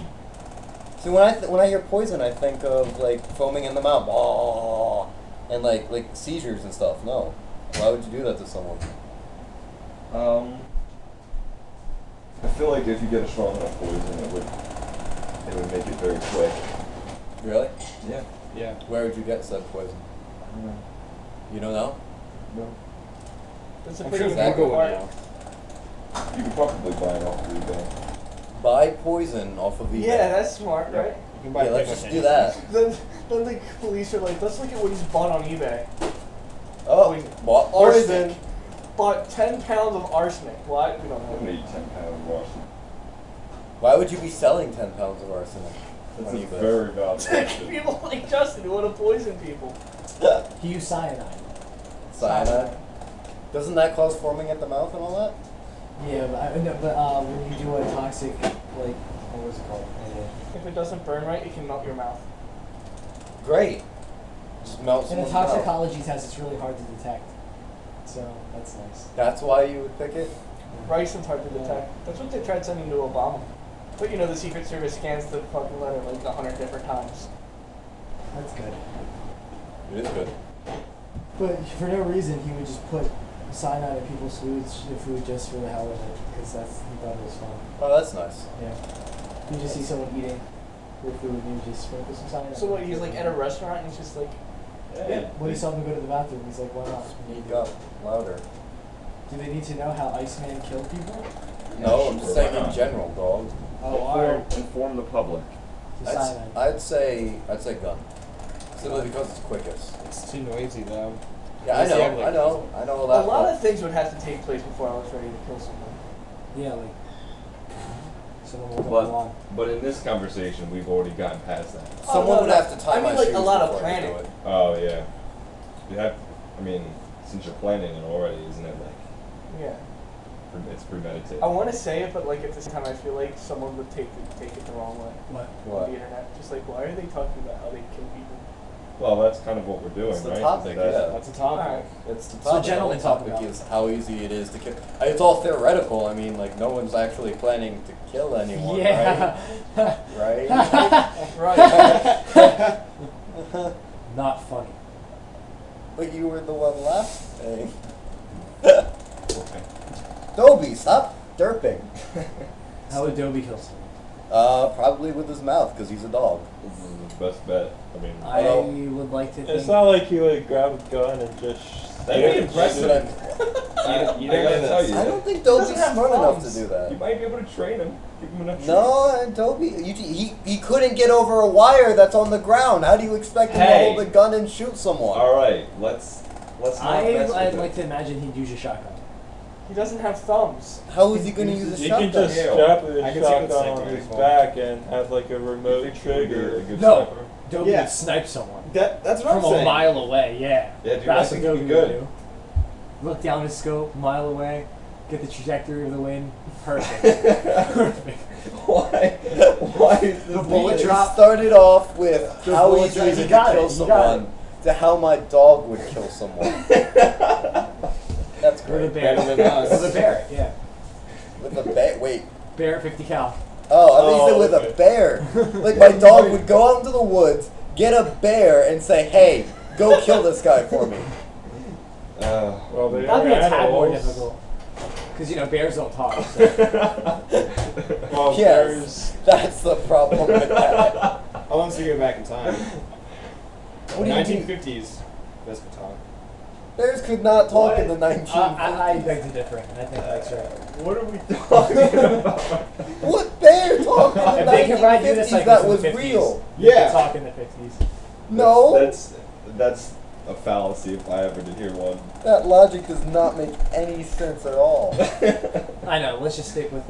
A: See, when I hear poison, I think of like foaming in the mouth, oh, and like seizures and stuff. No, why would you do that to someone?
C: I feel like if you get a strong enough poison, it would make it very quick.
A: Really?
C: Yeah.
E: Yeah.
A: Where would you get said poison?
C: I don't know.
A: You don't know?
C: No.
D: That's a
E: I'm
D: pretty
E: sure
A: Google
D: important
E: Google
D: part.
E: now.
C: You could probably buy it off eBay.
A: Buy poison off of eBay.
D: Yeah, that's smart, right?
E: You can buy
A: Yeah, let's
E: pretty
A: just
E: much
A: do
E: anything.
A: that.
D: Then the police are like, let's look at what he's bought on eBay.
A: Oh,
D: Poison.
A: bought
D: Arsenic.
A: poison.
D: Bought 10 pounds of arsenic. What? We don't
C: I'm gonna
D: know.
C: eat 10 pounds of arsenic.
A: Why would you be selling 10 pounds of arsenic?
C: That's
A: on
C: a
A: eBay?
C: very valid question.
D: People like Justin who want to poison people.
B: He used cyanide.
A: Cyanide. Doesn't that cause foaming at the mouth and all that?
B: Yeah, but when you do a toxic, like, what was it called?
D: If it doesn't burn right, it can melt your mouth.
A: Great. Just melt
B: In a
A: someone's mouth.
B: toxicology test, it's really hard to detect. So that's nice.
A: That's why you would pick it?
D: Rice hard to detect. That's what they tried sending to Obama. But you know, the Secret Service scans the fucking letter like 100 different times.
B: That's good.
A: It is good.
B: But for no reason, he would just put cyanide in people's food just for the hell of it, because he thought it was fun.
A: Oh, that's nice.
B: Yeah. You just see someone eating their food, and you just sprinkle some cyanide.
D: So what? He's like at a restaurant and he's just like,
B: Yeah. When he saw him go to the bathroom, he's like, why not?
A: Speak up louder.
B: Do they need to know how Iceman killed people?
A: No, I'm just
C: Sure,
A: saying
C: why
A: in
C: not?
A: general, dog.
C: Inform the public.
B: The cyanide.
A: I'd say gun. Simply because it's quickest.
E: It's too noisy though.
A: Yeah, I
E: It's the
A: know
E: ugly.
A: a
D: a
A: lot.
D: lot of things would have to take place before I was ready to kill someone.
B: Yeah, like someone will go along.
C: But in this conversation, we've already gotten past that.
A: Someone
D: no,
A: would
D: no.
A: have to tie
D: I
A: my
D: mean, like,
A: shoes
D: a lot of
A: before I could do
D: planning.
A: it.
C: Oh yeah. You have. I mean, since you're planning it already, isn't it like
D: Yeah.
C: it's premeditated?
D: I want to say it, but like at the same time, I feel like someone would take it the wrong way
B: What?
D: on the internet. Just like, why are they talking about how they kill people?
C: Well, that's kind of what we're doing,
A: It's the
C: right?
A: topic,
C: That's-
A: yeah.
E: That's a topic.
D: Alright.
A: It's the
B: So
A: topic.
B: gentlemen
A: the
B: talk
A: topic
B: about
A: is how easy it is to kill. It's all theoretical. I mean, like no one's actually planning to kill anyone,
B: Yeah.
A: right?
D: Right.
B: Not funny.
A: But you were the one laughing.
C: Okay.
A: Dobie, stop derping.
B: How would Dobie kill someone?
A: Probably with his mouth, because he's a dog.
C: This is the best bet. I mean,
B: I
A: Well,
B: would like to think.
F: It's not like he would grab a gun and just.
C: That'd be impressive.
E: You
C: I gotta
E: don't
C: tell you,
A: I don't think Dobie's
D: doesn't have
A: smart enough to
D: thumbs.
A: do that.
C: you might be able to train him. Give him enough.
A: No, Dobie, he couldn't get over a wire that's on the ground. How do you expect him to
C: Hey.
A: hold a gun and shoot someone?
C: All right, let's not mess
B: I'd
C: with
B: like
C: it.
B: to imagine he'd use a shotgun.
D: He doesn't have thumbs.
A: How is he going to use a
F: You
A: shotgun?
F: can just
C: Yeah.
F: strap
E: I
F: a
E: can see
F: shotgun
E: what's
F: on
E: like
F: his
E: doing.
F: back and have like a
C: You
F: remote
C: think he would be a
F: trigger.
C: good
B: No.
C: sniper?
B: Dobie
E: Yeah.
B: would snipe someone
E: That's what
B: from
E: I'm
B: a
E: saying.
B: mile away. Yeah.
C: Yeah, dude,
B: That's
C: I
B: what
C: think
B: Dobie
C: he'd be
B: would
C: good.
B: do. Look down his scope, mile away, get the trajectory of the wind. Perfect. Perfect.
C: Why? Why is this
B: The bullet
C: needed?
B: drop.
A: Started off with
B: The
A: how
B: bullet
A: easy
B: drop.
A: is
B: You
A: it to
B: got it,
A: kill
B: you got
A: someone to how my dog would kill someone. That's
B: With a
A: great.
B: bear.
E: Better than us.
B: With a bear, yeah.
A: With a bear. Wait.
B: Bear 50 cal.
A: Oh, I thought you said with
F: okay.
A: a bear. Like my dog would go out into the woods, get a bear, and say, "Hey, go kill this guy for me."
F: Well, they
B: That'd
F: are
B: be a tad more
F: animals.
B: difficult. Because, bears don't talk. So.
F: Well,
G: Yes, that's the problem with that.
E: How long do you go back in time?
G: What do you mean?
E: 1950s. That's what talk.
G: Bears could not talk in the 1950s.
B: I beg to differ, and I think that's right.
C: What are we talking about?
G: What bear talk in the
B: If they can ride
G: 1950s
B: unicycles
G: that
B: in
G: was
B: the 50s,
G: real?
B: they
E: Yeah.
B: could talk in the 50s.
G: No,
C: That's a fallacy if I ever did hear one.
G: that logic does not make any sense at all.
B: I know. Let's just stick with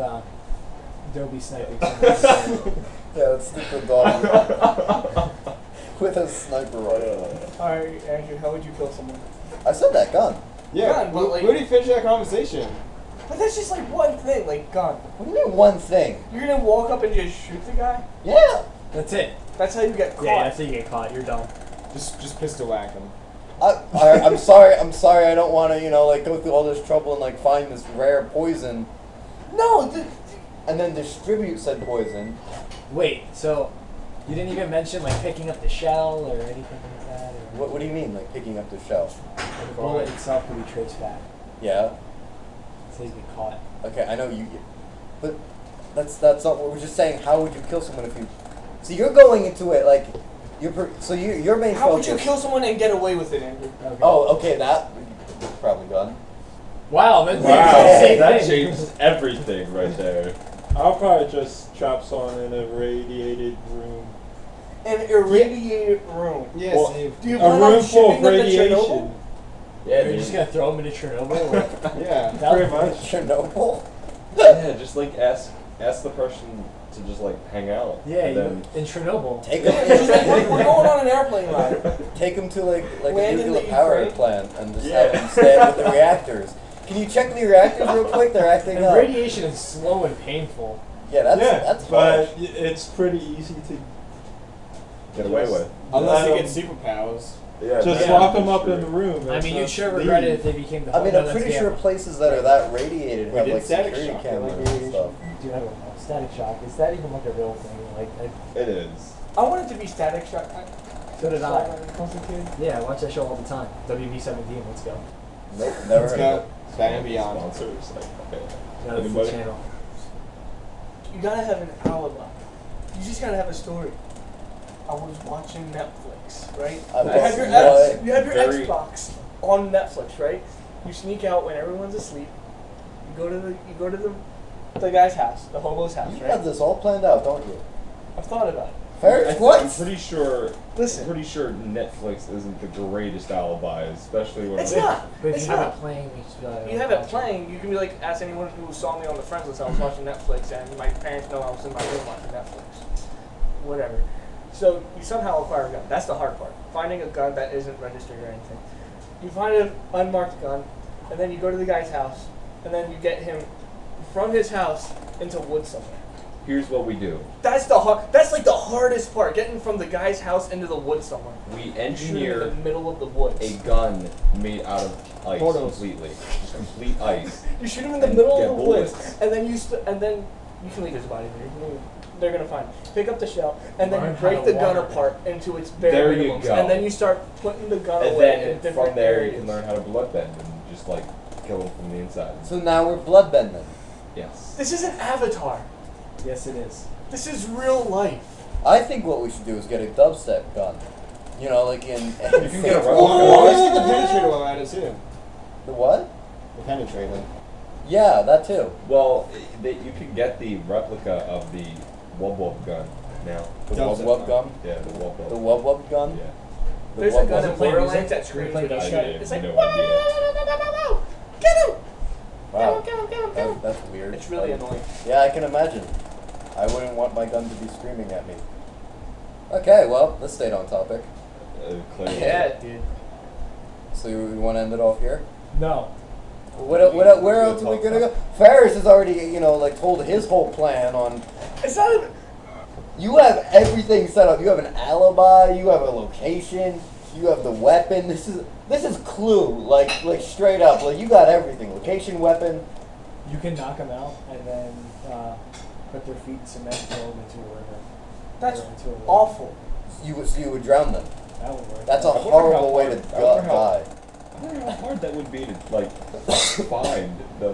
B: Dobie sniping.
G: Yeah, let's stick with dog with a sniper rifle.
D: Alright, Andrew, how would you kill someone?
G: I said that gun.
E: Yeah,
D: Gun, but like-
E: we already finished that conversation.
D: But that's just like one thing, like gun.
G: What do you mean one thing?
D: You're gonna walk up and just shoot the guy?
G: Yeah.
B: That's it.
D: That's how you get caught.
B: Yeah, that's how you get caught. You're dumb.
E: Just pistol whack him.
G: I'm sorry. I don't want to, go through all this trouble and find this rare poison
D: No,
G: and then distribute said poison.
B: Wait, so you didn't even mention picking up the shell or anything like that? Or
G: What do you mean, picking up the shell?
B: the bullet itself could be traced back.
G: Yeah.
B: So you get caught.
G: Okay, I know you. But that's not what we're just saying. How would you kill someone if you? So you're going into it your main
D: how would
G: focus.
D: you kill someone and get away with it, Andrew?
B: Okay.
G: Oh, okay, that probably gun.
B: Wow, that's
C: Wow,
B: same
C: that
B: thing.
C: changed everything right there.
F: I'll probably just trap someone in a radiated room.
D: An irradiated room.
E: Yeah,
F: Well,
E: same.
D: Do you
F: A
D: plan
F: room
D: on
F: full of
D: shooting them to
F: radiation.
D: Chernobyl?
C: Yeah,
B: You're just gonna throw him into Chernobyl?
E: Yeah.
B: That
F: Pretty
B: would-
F: much.
G: Chernobyl.
C: yeah, just ask the person to just hang out.
B: Yeah,
C: and then
B: in Chernobyl.
G: Take
D: Just like,
G: him.
D: we're going on an airplane ride.
G: Take him to like a
D: Land in
G: nuclear
D: the
G: power
D: Ukraine?
G: plant and just
C: Yeah.
G: have him stand with the reactors. Can you check the reactors real quick? They're acting
B: And
G: up.
B: radiation is slow and painful.
G: Yeah, that's
F: but
G: harsh.
F: it's pretty easy to
C: get away with.
E: Unless you
F: Let
E: get superpowers.
C: Yeah,
F: just
B: Yeah.
F: lock them up in the room.
B: I
F: and
B: mean, you'd
F: just
B: sure regret it
F: leave.
B: if they became the
G: I mean,
B: no,
G: I'm
B: that's
G: pretty sure
B: gamma.
G: places that are that radiated
E: We
G: have
E: did
G: like
E: static
G: security
E: shock,
G: cameras
E: like
G: and
E: radiation.
G: stuff.
B: Dude, I don't know. Static shock. Is that even a real thing?
C: it is.
D: I want it to be static shock.
B: So did I.
D: Concentrated.
B: Yeah, I watch that show all the time. WB17, let's go.
G: Nope, never
E: Let's
G: heard
E: go.
G: of it.
E: Batman Beyond.
C: Sponsors, okay.
B: That's the
C: Anybody?
B: channel.
D: You gotta have an alibi. You just gotta have a story. I was watching Netflix, right?
G: I
D: You have
G: was
D: your,
G: what?
D: you have your
C: Very-
D: Xbox on Netflix, right? You sneak out when everyone's asleep. You go to the guy's house, the hobo's house,
G: You
D: right?
G: have this all planned out, don't you?
D: I've thought about it.
G: Faris,
C: I'm
G: what?
C: pretty sure.
D: Listen.
C: I'm pretty sure Netflix isn't the greatest alibi, especially when
D: It's not.
B: But if
D: It's
B: you have
D: not.
B: it playing, you should
D: You have it playing, you can be like, ask anyone who saw me on the friends list, I was watching Netflix, and my parents know I was in my room watching Netflix. Whatever. So you somehow acquire a gun. That's the hard part. Finding a gun that isn't registered or anything. You find an unmarked gun, and then you go to the guy's house, and then you get him from his house into woods somewhere.
C: here's what we do:
D: That's like the hardest part, getting from the guy's house into the woods somewhere.
C: we
D: Shoot him
C: engineer
D: in the middle of the woods.
C: a gun made out of ice
D: Portals.
C: completely, just complete ice.
D: You shoot him in the
C: And
D: middle
C: get
D: of the woods,
C: bullets.
D: and then you can leave his body there. They're gonna find it. Pick up the shell, and then
B: Learn
D: you
B: how
D: break
B: to
D: the gun
B: water.
D: apart into its bare
C: There you
D: minimums,
C: go.
D: and then you start putting the gun
C: And
D: away in
C: then
D: different
C: from there
D: areas.
C: you can learn how to bloodbend and just kill them from the inside.
G: So now we're bloodbending.
C: Yes.
D: This isn't Avatar.
B: Yes, it is.
D: This is real life.
G: I think what we should do is get a dubstep gun. You know, like in.
C: You can get a
E: Always get the
C: replica.
E: penetrator while at it too.
G: The what?
E: The penetrator.
G: Yeah, that too.
C: Well, you can get the replica of the wub wub gun now.
G: The
E: Dubstep
G: wub wub gun.
C: Yeah, the wub wub.
G: The wub wub gun.
C: Yeah.
G: The
D: There's a
G: wub
D: gun
G: wub-
D: in
B: play
D: Borderlands
B: music?
D: that
B: Do you
D: screams
B: play
D: with a
B: music?
D: shot.
C: I
D: It's like,
C: no idea.
D: get him!
G: Wow.
D: Get him, get him, get him.
G: That's weird.
D: It's really annoying.
G: Yeah, I can imagine. I wouldn't want my gun to be screaming at me. Okay, well, let's stay on topic.
C: Clearly.
D: Yeah, dude.
G: So we want to end it off here?
B: No.
G: Where else are we gonna go? Faris has already, told his whole plan on.
D: It's not even.
G: You have everything set up. You have an alibi. You have a location. You have the weapon. This is Clue. Like straight up. Like you got everything. Location, weapon.
B: You can knock them out and then put their feet in cement, throw them into a river.
D: That's
B: Or into a lake.
D: awful.
G: You would drown them.
B: That would work.
G: That's a
C: I wonder
G: horrible
C: how
G: way to
C: hard- I wonder
G: die.
C: I wonder how hard that would be to find the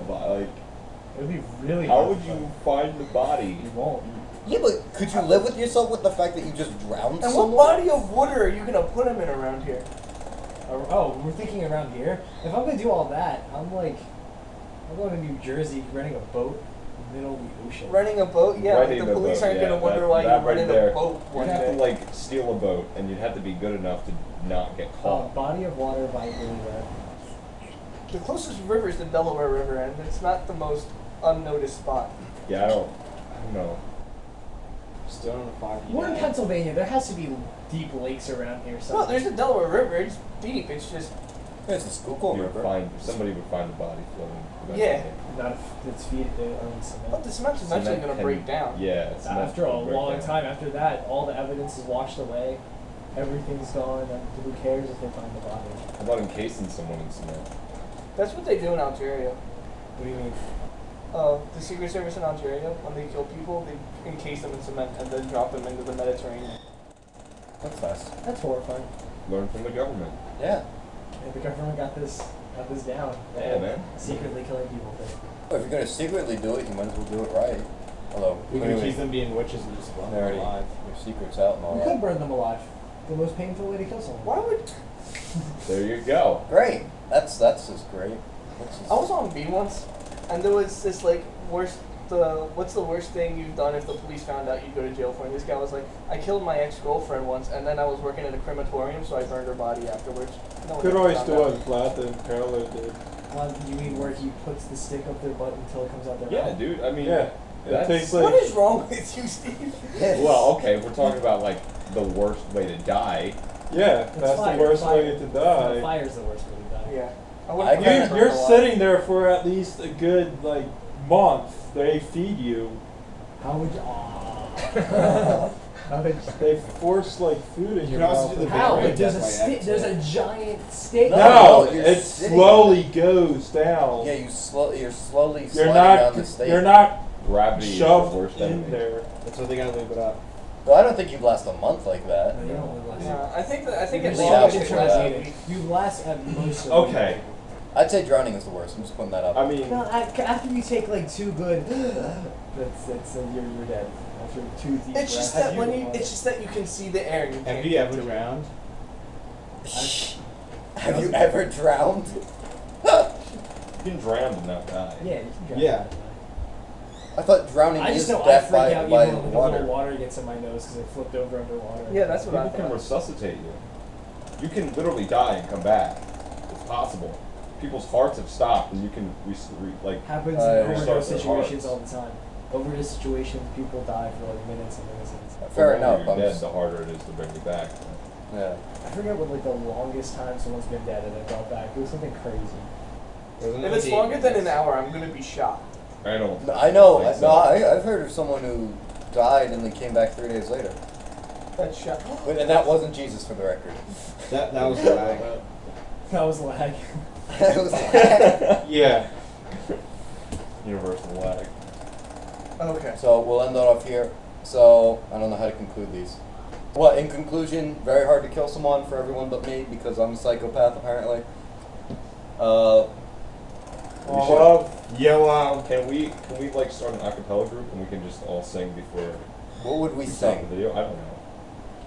B: It would be really
C: How
B: hard
C: would
B: to
C: you
B: find.
C: find the body?
B: You won't.
G: Yeah, but could you live with yourself with the fact that you just drowned
D: And
G: someone?
D: what body of water are you gonna put him in around here?
B: Oh, we're thinking around here. If I'm gonna do all that, I'm going to New Jersey, renting a boat in the middle of the ocean.
D: Running a boat? Yeah, like
C: Renting
D: the
C: a
D: police
C: boat,
D: aren't
C: yeah,
D: gonna wonder
C: that-
D: why
C: that
D: you're
C: right
D: running
C: there.
D: a boat one
C: You'd have
D: day.
C: to like steal a boat, and you'd have to be good enough to not get caught.
B: Body of water by anywhere.
D: The closest river is the Delaware River, and it's not the most unnoticed spot.
C: Yeah, I don't know.
E: Still on the clock.
B: We're in Pennsylvania. There has to be deep lakes around here
D: No,
B: somewhere.
D: there's the Delaware River. It's deep. It's just
G: There's the Schuylkill
C: You would
G: River.
C: somebody would find the body floating.
D: Yeah.
B: Not if it's feed their own cement.
D: but the cement's eventually
C: Cement
D: gonna
C: can-
D: break down.
C: Yeah. cement
B: After a
C: will break
B: long
C: down.
B: time after that, all the evidence is washed away. Everything's gone, and who cares if they find the body?
C: How about encasing someone in cement?
D: That's what they do in Algeria.
B: What do you mean?
D: The Secret Service in Algeria, when they kill people, they encase them in cement and then drop them into the Mediterranean.
G: That's nice.
B: That's horrifying.
C: Learn from the government.
G: Yeah.
B: The government got this down.
C: Yeah, man.
B: Secretly killing people.
G: Well, if you're gonna secretly do it, you might as well do it right. Although,
E: We can
G: clearly,
E: accuse them being witches and just burn
G: they
E: them
G: already
E: alive.
G: your secret's out and all
B: We
G: that.
B: could burn them alive. The most painful way to kill someone.
D: Why would
C: There you go.
G: Great. That's just great. That's just,
D: I was on B once, and there was this like what's the worst thing you've done if the police found out you'd go to jail for? And this guy was like, I killed my ex-girlfriend once, and then I was working in a crematorium, so I burned her body afterwards. No one
F: Could
D: ever
F: always
D: found
F: do
D: out.
F: what Vlad and Carlo did.
B: You mean where he puts the stick up their butt until it comes out their
C: Yeah,
B: mouth?
C: dude. I mean,
F: Yeah. It
C: that's
F: takes
D: What
F: like
D: is wrong with you, Steve?
C: well, okay. We're talking about like the worst way to die.
F: yeah,
B: It's
F: that's
B: fire,
F: the worst
B: fire.
F: way to die.
B: Fire's the worst way to die.
D: Yeah. I
G: I
D: wouldn't
G: kinda-
D: burn her
F: You're
D: alive.
F: sitting there for at least a good like month. They feed you.
B: How would you? How would you?
F: They force like food in
E: You
F: your
E: can also
F: mouth.
E: do the
B: How?
E: Right,
B: There's a
E: that's why I have
B: there's
E: to-
B: a giant steak.
G: No,
F: No,
G: you're
F: it
G: sitting
F: slowly goes down.
G: yeah, you're slowly
F: You're
G: sliding
F: not.
G: down the stage.
F: You're not
C: Gravity is the
F: shoved
C: worst
F: in
C: enemy.
F: there.
E: That's what they gotta leave it up.
G: Well, I don't think you'd last a month like that.
B: No, you don't live last.
D: Yeah, I think at
B: You
D: longest
G: shower
D: it
G: for
D: lasts
G: that.
D: a week.
B: You last at most. of
C: Okay.
G: I'd say drowning is the worst. I'm just putting that up.
C: I mean,
B: No, after you take like two good, that's you're dead. After two deep
D: It's just
B: breaths.
D: that it's just that you can see the air and you can't
E: Have you
D: get
E: ever
D: to it.
E: drowned?
G: Have you ever drowned?
C: you can drown and not die.
B: Yeah, you can drown.
E: Yeah.
G: I thought drowning
B: I
G: is
B: just know I
G: death
B: freak
G: by,
B: out
G: by
B: even when
G: water.
B: the water gets in my nose because I flipped over underwater.
D: Yeah, that's what I
C: People can
D: thought.
C: resuscitate you. You can literally die and come back. It's possible. People's hearts have stopped, and you can like.
B: Happens
G: Uh,
B: in
C: restart
B: overdose
C: their
B: situations
C: hearts.
B: all the time. Overdose situations, people die for like minutes and minutes and minutes.
G: Fair
C: the longer
G: enough.
C: You're
G: I'm
C: dead,
G: just-
C: the harder it is to bring you back.
G: Yeah.
B: I forget what like the longest time someone's been dead and then brought back. It was something crazy.
D: If it's longer than an hour, I'm gonna be shocked.
C: I don't.
G: I know.
C: think
G: No,
C: so.
G: I've heard of someone who died and then came back 3 days later.
D: That's shock.
G: And that wasn't Jesus, for the record.
E: That was lag.
B: That was lag.
G: It was
F: Yeah.
C: Universal lag.
D: Okay.
G: So we'll end that off here. So I don't know how to conclude these. Well, in conclusion, very hard to kill someone for everyone but me because I'm a psychopath apparently.
F: Well,
E: Yo,
C: Can we like start an acapella group and we can just all sing before
G: what would we
C: we stop the
G: sing?
C: video? I don't know.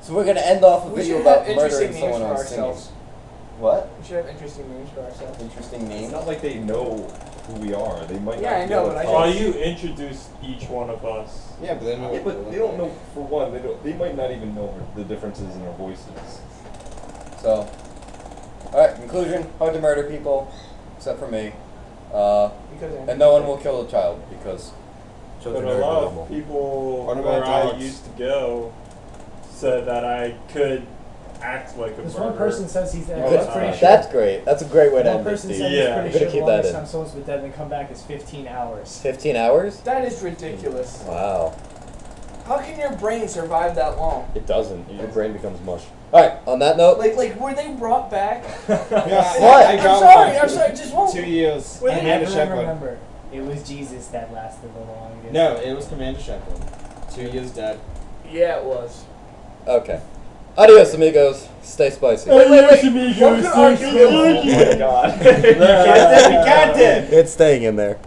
G: So we're gonna end off a
D: We
G: video
D: should have
G: about
D: interesting
G: murdering
D: names
G: someone
D: for
G: on singing.
D: ourselves.
G: What?
D: We should have interesting names for ourselves.
G: Interesting
C: It's
G: name.
C: not like they know who we are. They might
D: Yeah,
C: not
D: I
C: be
D: know,
C: able
D: but
C: to
D: I
C: tell
F: while
C: us.
F: you introduce each one of us.
E: yeah, but then
C: Yeah, but they don't know. For one, they might not even know the differences in our voices.
G: So, alright, conclusion, hard to murder people, except for me. And no one will kill a child because
F: But
G: children
F: a
G: are
F: lot
G: adorable.
F: of people
E: What
F: where
E: about
F: I
E: dogs?
F: used to go said that I could act like a
B: This
F: murderer.
B: one person says he's
F: Oh,
B: he's pretty sure.
G: That's great. That's a great way to
B: One
G: end it,
B: person
G: Steve.
B: said
F: Yeah.
B: he's
F: I'm
B: pretty
G: gonna
B: sure
G: keep
B: the
G: that
B: longest
G: in.
B: time someone's been dead and come back is 15 hours.
G: 15 hours?
D: That is ridiculous.
G: Wow.
D: How can your brain survive that long?
G: It doesn't. Your brain becomes mush. Alright, on that note,
D: Like were they brought back?
E: Yeah,
G: What?
D: I'm sorry, just one.
E: 2 years.
D: Wait,
B: And
E: Commander
B: everyone
E: Shepard.
B: remember, it was Jesus that lasted the longest.
E: No, it was Commander Shepard. 2 years dead.
D: Yeah, it was.
G: okay. Adios, amigos. Stay spicy.
D: Wait,
F: amigos.
D: One could argue-
C: Oh my god.
E: You can't.
G: It's staying in there.